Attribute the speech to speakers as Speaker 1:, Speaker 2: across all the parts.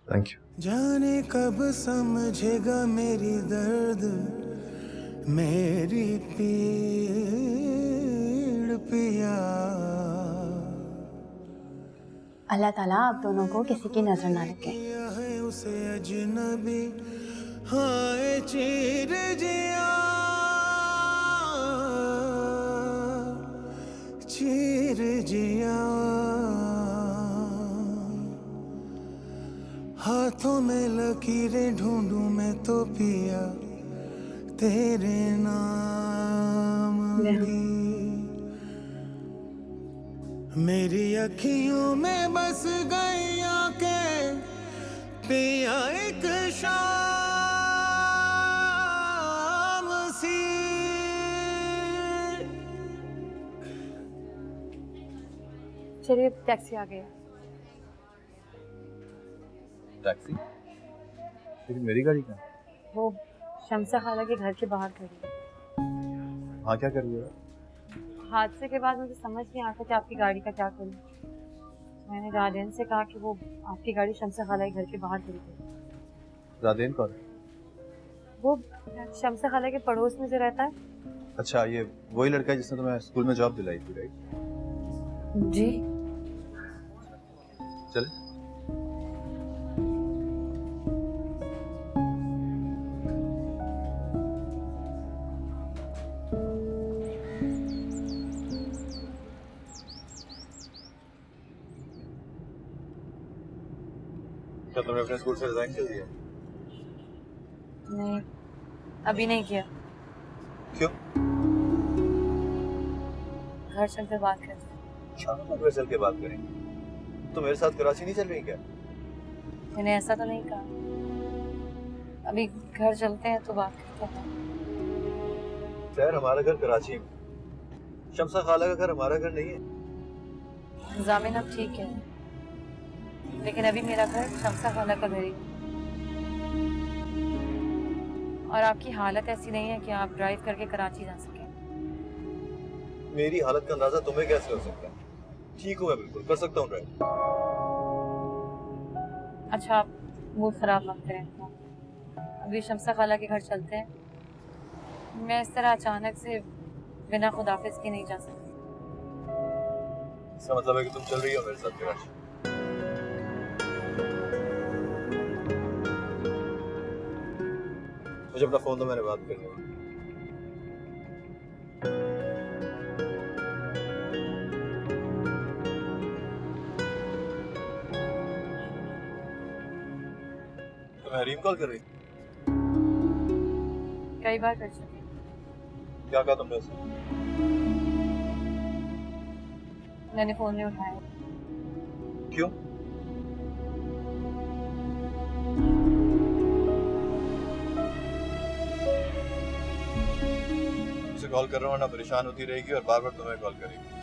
Speaker 1: Thank you.
Speaker 2: जाने कब समझेगा मेरी दर्द, मेरी पीड़ पिया।
Speaker 3: अल्लाह ताला आप दोनों को किसी की नजर ना लगे।
Speaker 2: किया है उसे अजनबी, हाय चीर जिया, चीर जिया। हाथों में लकीरें ढूंढूं मैं तो पिया तेरे नाम की। मेरी अखियों में बस गई आंखें, पिया एक शाम सी।
Speaker 3: चलिए टैक्सी आ गया।
Speaker 1: टैक्सी? लेकिन मेरी गाड़ी कहाँ?
Speaker 3: वो शमसा खाला के घर के बाहर खड़ी है।
Speaker 1: हाँ, क्या कर रही है?
Speaker 3: हादसे के बाद मुझे समझ नहीं आता कि आपकी गाड़ी का क्या करूं। मैंने रादेन से कहा कि वो आपकी गाड़ी शमसा खाला के घर के बाहर खड़ी है।
Speaker 1: रादेन कौन?
Speaker 3: वो शमसा खाला के पड़ोस में जो रहता है।
Speaker 1: अच्छा, ये वही लड़का है जिसने तुम्हें स्कूल में जॉब दिलाई थी, राइट?
Speaker 3: जी।
Speaker 1: चले। क्या तुमने अपने स्कूल से रिजाइन कर दिया?
Speaker 3: नहीं, अभी नहीं किया।
Speaker 1: क्यों?
Speaker 3: घर चलकर बात करते हैं।
Speaker 1: शाम को घर चल के बात करेंगे। तो मेरे साथ कराची नहीं चल रही क्या?
Speaker 3: मैंने ऐसा तो नहीं कहा। अभी घर चलते हैं तो बात करते हैं।
Speaker 1: खैर, हमारा घर कराची में, शमसा खाला का घर हमारा घर नहीं है।
Speaker 3: जामिन अब ठीक है, लेकिन अभी मेरा घर शमसा खाला का घर ही है। और आपकी हालत ऐसी नहीं है कि आप ड्राइव करके कराची जा सकें।
Speaker 1: मेरी हालत का अंदाजा तुम्हें कैसे हो सकता है? ठीक हूँ मैं, बिल्कुल कर सकता हूँ ड्राइव।
Speaker 3: अच्छा, आप मूड खराब मत करें। अभी शमसा खाला के घर चलते हैं। मैं इस तरह अचानक से बिना खुदाफिज के नहीं जा सकती।
Speaker 1: इसका मतलब है कि तुम चल रही हो मेरे साथ कराची? मुझे अपना फोन दो, मैंने बात करनी है। तुम्हें हरीम कॉल कर रही?
Speaker 3: कई बार कर चुकी।
Speaker 1: क्या कहा तुमने उसे?
Speaker 3: मैंने फोन नहीं उठाया।
Speaker 1: क्यों? उसे कॉल कर रहा हूँ ना, परेशान होती रहेगी और बार बार तुम्हें कॉल करेगी।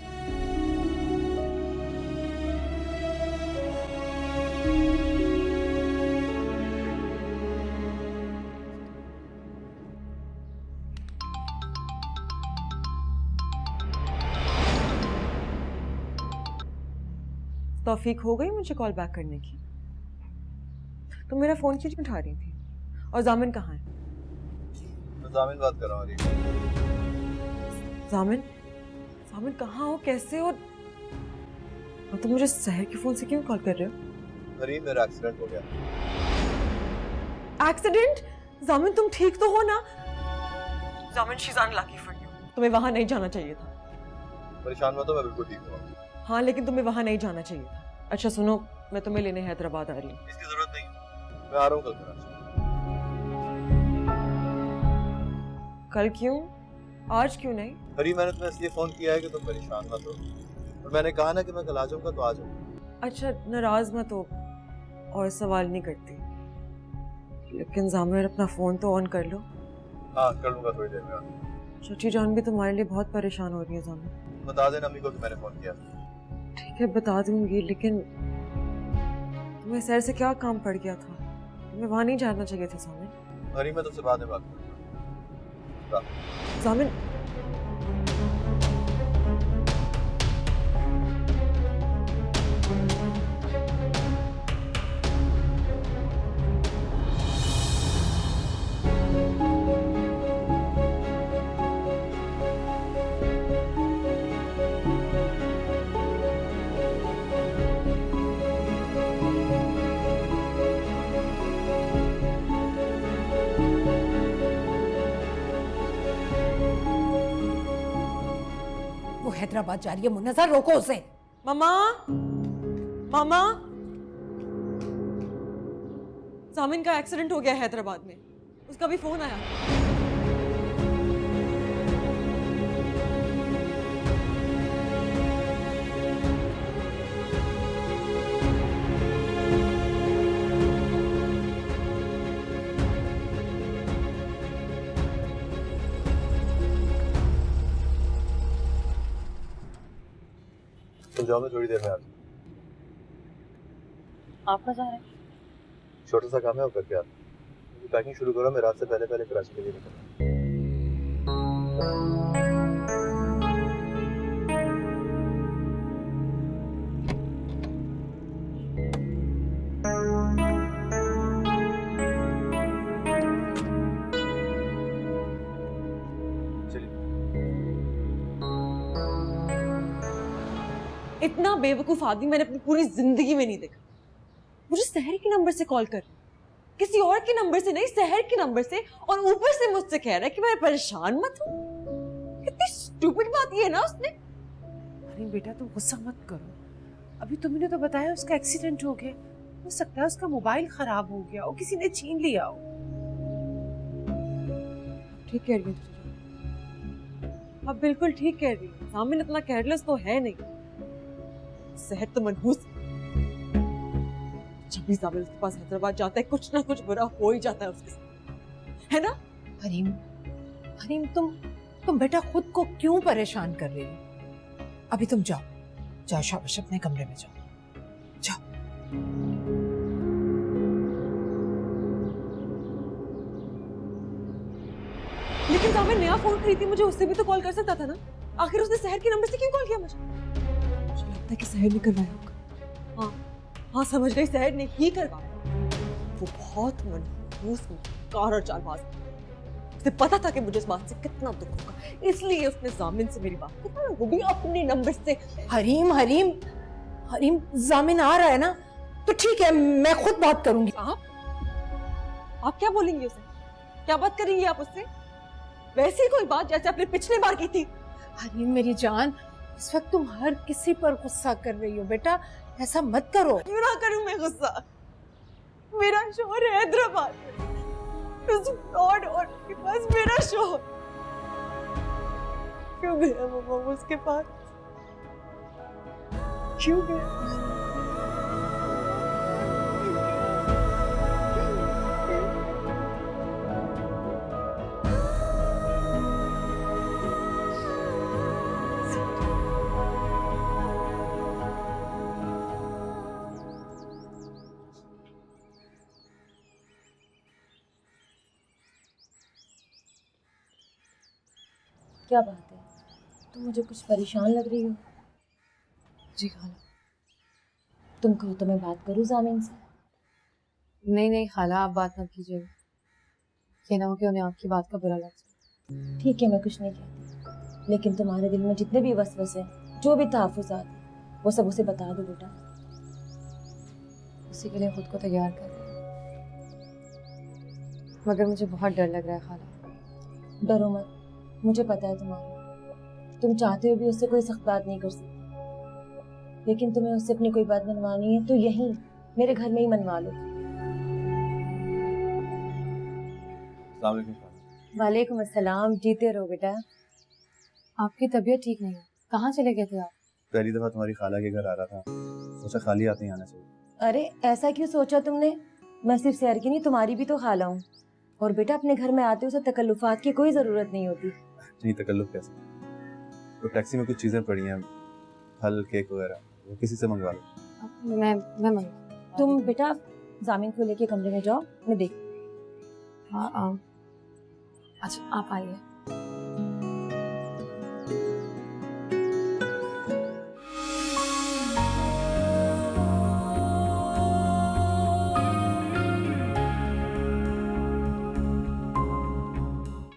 Speaker 4: तौफीक हो गई मुझे कॉल बैक करने की? तो मेरा फोन क्यों नहीं उठा रही थी? और जामिन कहाँ है?
Speaker 1: मैं जामिन बात कर रहा हूँ।
Speaker 4: जामिन? जामिन कहाँ हो, कैसे हो? और तुम मुझे सहर के फोन से क्यों कॉल कर रहे हो?
Speaker 1: हरीम, मेरा एक्सीडेंट हो गया।
Speaker 4: एक्सीडेंट? जामिन तुम ठीक तो हो ना? जामिन, she is unlucky for you. तुम्हें वहां नहीं जाना चाहिए था।
Speaker 1: परेशान मत हो, मैं बिल्कुल ठीक हूँ।
Speaker 4: हाँ, लेकिन तुम्हें वहां नहीं जाना चाहिए था। अच्छा सुनो, मैं तुम्हें लेने हैदराबाद आ रही हूँ।
Speaker 1: इसकी जरूरत नहीं, मैं आ रहा हूँ कल कराची।
Speaker 4: कल क्यों? आज क्यों नहीं?
Speaker 1: हरीम, मैंने तुम्हें इसलिए फोन किया है कि तुम परेशान मत हो, और मैंने कहा ना कि मैं कल आ जाऊंगा तो आ जाऊंगा।
Speaker 4: अच्छा, नाराज मत हो और सवाल नहीं करती, लेकिन जामिर अपना फोन तो ऑन कर लो।
Speaker 1: हाँ, कर लूंगा थोड़ी देर में।
Speaker 4: चाची जान भी तुम्हारे लिए बहुत परेशान हो रही है जामिर।
Speaker 1: बता देना अम्मी को कि मैंने फोन किया।
Speaker 4: ठीक है, बता दूंगी, लेकिन तुम्हें सर से क्या काम पड़ गया था? तुम्हें वहां नहीं जाना चाहिए था जामिर।
Speaker 1: हरीम, मैं तुमसे बाद में बात करूंगा।
Speaker 4: जामिर,
Speaker 5: हैदराबाद जा रही है। मुन्नज़र रोको उसे।
Speaker 4: मामा, मामा, जामिन का एक्सीडेंट हो गया हैदराबाद में। उसका भी फोन आया।
Speaker 1: तुम जाओ, मैं थोड़ी देर में आता हूँ।
Speaker 3: आप कहाँ जा रहे हैं?
Speaker 1: छोटा सा काम है वो करके आता हूँ। पैकिंग शुरू करो, मैं रात से पहले पहले कराची के लिए निकलूँ।
Speaker 4: इतना बेवकूफ आदमी मैंने अपनी पूरी जिंदगी में नहीं देखा। मुझे सहर के नंबर से कॉल कर रहा है, किसी और के नंबर से नहीं, सहर के नंबर से, और ऊपर से मुझसे कह रहा है कि मैं परेशान मत हूं। कितनी स्टूपिड बात ये है ना उसने।
Speaker 6: अरे बेटा तुम गुस्सा मत करो, अभी तुमने तो बताया उसका एक्सीडेंट हो गया, हो सकता है उसका मोबाइल खराब हो गया और किसी ने छीन लिया हो।
Speaker 4: ठीक कह रही हो अब बिल्कुल ठीक कह रही हो। सामने इतना केयरलेस तो है नहीं। सहर तो मनहूस जब भी जामिल उसके पास हैदराबाद जाता है कुछ ना कुछ बुरा हो ही जाता है उसके साथ, है ना?
Speaker 5: हरीम, हरीम तुम बेटा खुद को क्यों परेशान कर रही हो? अभी तुम जाओ, जाओ शाबाश, अपने कमरे में जाओ, जाओ।
Speaker 4: लेकिन जामिल नया फोन खरीदी, मुझे उससे भी तो कॉल कर सकता था ना। आखिर उसने सहर के नंबर से क्यों कॉल किया मुझे? मुझे लगता है कि सहर ने करवाया होगा। हाँ हाँ, समझ गई, सहर ने ही करवाया। वो बहुत मनहूस, कार और चालबाज। उसे पता था कि मुझे इस बात से कितना दुख होगा, इसलिए उसने जामिन से मेरी बात की, वो भी अपने नंबर से।
Speaker 5: हरीम हरीम हरीम, जामिन आ रहा है ना, तो ठीक है, मैं खुद बात करूंगी।
Speaker 4: आप क्या बोलेंगे उसे? क्या बात करेंगी आप उससे? वैसी कोई बात जैसे आपने पिछले बार की थी।
Speaker 5: हरीम मेरी जान, इस वक्त तुम हर किसी पर गुस्सा कर रही हो बेटा, ऐसा मत करो।
Speaker 4: क्यों ना करूं मैं गुस्सा? मेरा शोहर है हैदराबाद में, उस फ्रॉड और के पास मेरा शोहर। क्यों गया मम्मा उसके पास? क्यों गया?
Speaker 7: क्या बात है, तुम मुझे कुछ परेशान लग रही हो।
Speaker 3: जी खाला।
Speaker 7: तुम कहो तो मैं बात करूँ जामिन से?
Speaker 3: नहीं नहीं खाला, आप बात मत कीजिएगा, ये ना हो कि उन्हें आपकी बात का बुरा लग जाए।
Speaker 7: ठीक है, मैं कुछ नहीं कहती, लेकिन तुम्हारे दिल में जितने भी वसवसे हैं, जो भी तहफ़्फ़ुज़ात हैं, वो सब उसे बता दो बेटा।
Speaker 3: उसी के लिए खुद को तैयार कर रही हूँ, मगर मुझे बहुत डर लग रहा है खाला।
Speaker 7: डरो मत, मुझे पता है तुम्हारा। तुम चाहते हो भी उससे कोई सख्त बात नहीं कर सकती, लेकिन तुम्हें उससे अपनी कोई बात मनवानी है तो यहीं मेरे घर में ही मनवा लो। वालेकुम अस्सलाम, जीते रहो बेटा।
Speaker 3: आपकी तबीयत ठीक नहीं है, कहाँ चले गए थे आप?
Speaker 1: पहली दफा तुम्हारी खाला के घर आ रहा था, सोचा खाली आते ही आना चाहिए।
Speaker 7: अरे ऐसा क्यों सोचा तुमने? मैं सिर्फ सैर की नहीं, तुम्हारी भी तो खाला हूँ। और बेटा अपने घर में आते उसे तकल्लुफात की कोई जरूरत नहीं होती।
Speaker 1: नहीं, तकल्लुफ कैसे? तो टैक्सी में कुछ चीजें पड़ी हैं, फल केक वगैरह, वो किसी से मंगवा लो।
Speaker 3: मैं
Speaker 7: तुम बेटा जामिन को लेके कमरे में जाओ, मैं देख।
Speaker 3: हाँ अच्छा आप आइए।